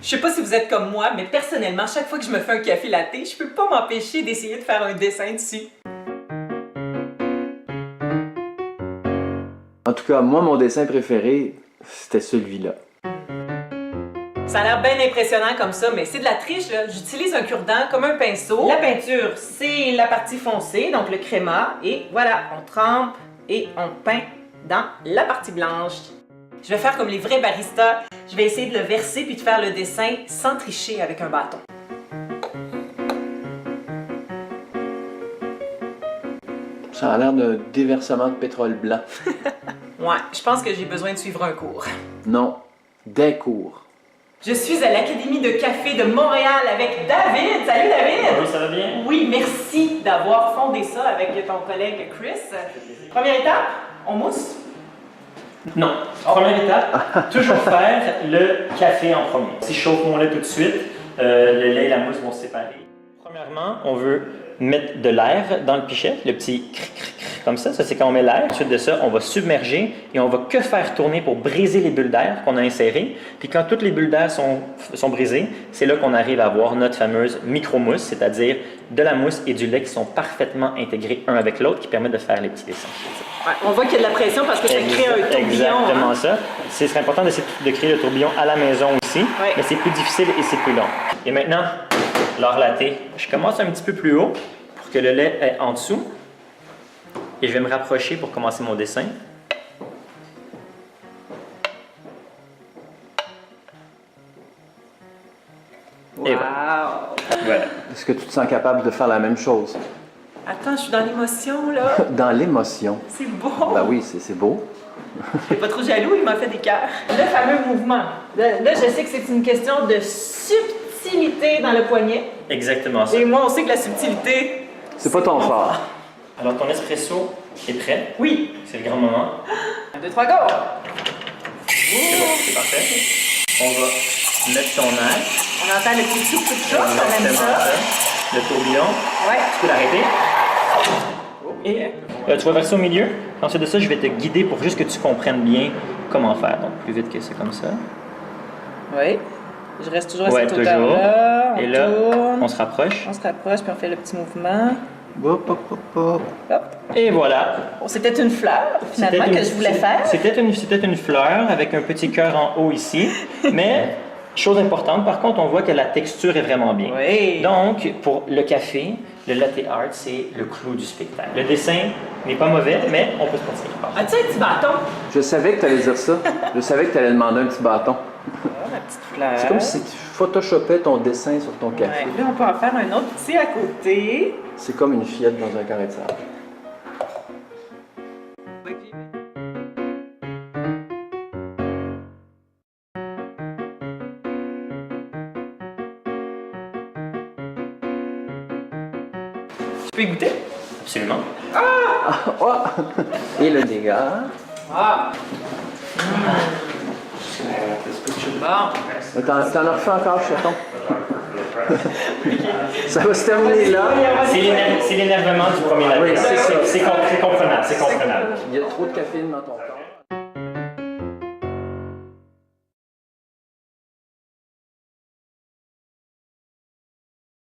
Je sais pas si vous êtes comme moi, mais personnellement, chaque fois que je me fais un café latte, je peux pas m'empêcher d'essayer de faire un dessin dessus. En tout cas, moi, mon dessin préféré, c'était celui-là. Ça a l'air bien impressionnant comme ça, mais c'est de la triche, là. J'utilise un cure-dent comme un pinceau. La peinture, c'est la partie foncée, donc le créma. Et voilà, on trempe et on peint dans la partie blanche. Je vais faire comme les vrais baristas. Je vais essayer de le verser puis de faire le dessin sans tricher avec un bâton. Ça a l'air d'un déversement de pétrole blanc. Ouais, je pense que j'ai besoin de suivre un cours. Non, des cours. Je suis à l'Académie de café de Montréal avec David. Salut David! Oui, ça va bien? Oui, merci d'avoir fondé ça avec ton collègue Chris. Première étape, on mousse. Non. Première étape, toujours faire le café en premier. Si je chauffe mon lait tout de suite, le lait et la mousse vont se séparer. Premièrement, on veut mettre de l'air dans le pichet, le petit cric comme ça c'est quand on met l'air. Ensuite de ça, on va submerger et on va que faire tourner pour briser les bulles d'air qu'on a insérées. Puis quand toutes les bulles d'air sont brisées, c'est là qu'on arrive à avoir notre fameuse micro-mousse, c'est-à-dire de la mousse et du lait qui sont parfaitement intégrés un avec l'autre, qui permettent de faire les petits dessins. Ouais, on voit qu'il y a de la pression parce que ça crée un tourbillon. Exactement hein? ça. Ce serait important d'essayer de créer le tourbillon à la maison aussi, mais c'est plus difficile et c'est plus long. Et maintenant, l'heure latte. Je commence un petit peu plus haut pour que le lait est en dessous. Et je vais me rapprocher pour commencer mon dessin. Wow. Et voilà. Est-ce que tu te sens capable de faire la même chose? Attends, je suis dans l'émotion là. Dans l'émotion. C'est beau. Ben oui, c'est beau. Je suis pas trop jaloux, il m'a fait des cœurs. Le fameux mouvement. Là, je sais que c'est une question de subtilité dans le poignet. Exactement ça. Et moi, on sait que la subtilité... C'est pas ton fort. Alors ton espresso est prêt. Oui. C'est le grand moment. 1, 2, 3, go! C'est bon, c'est parfait. On va mettre ton air. On entend le petit souffle de chose, on aime Exactement ça. Le tourbillon. Ouais. Tu peux l'arrêter. Et tu vas verser au milieu. Ensuite de ça, je vais te guider pour juste que tu comprennes bien comment faire. Donc, plus vite que c'est comme ça. Oui. Je reste toujours à Ouais, cette toujours. hauteur-là. Et là, tourne. on se rapproche. On se rapproche, puis on fait le petit mouvement. Hop, hop, hop, hop. Hop. Et voilà. Bon, c'était une fleur, finalement, que je voulais faire. C'était une fleur avec un petit cœur en haut ici. Mais, chose importante, par contre, on voit que la texture est vraiment bien. Oui. Donc, pour le café, le latte art, c'est le clou du spectacle. Le dessin n'est pas mauvais, mais on peut se passer quelque part. As-tu un petit bâton? Je savais que tu allais dire ça. Je savais que tu allais demander un petit bâton. Ah, ma petite fleur. C'est comme si tu photoshopais ton dessin sur ton café. Ouais, là, on peut en faire un autre ici à côté. C'est comme une fillette dans un carré de sable. Tu peux y goûter? Absolument. Oh! Et le dégât. Ah! Bon. T'en as refait encore, chaton. Ça va se terminer là. C'est l'énervement du premier latte. Oui, c'est ça. C'est comprenable, c'est comprenable. Il y a trop de caféine dans ton corps.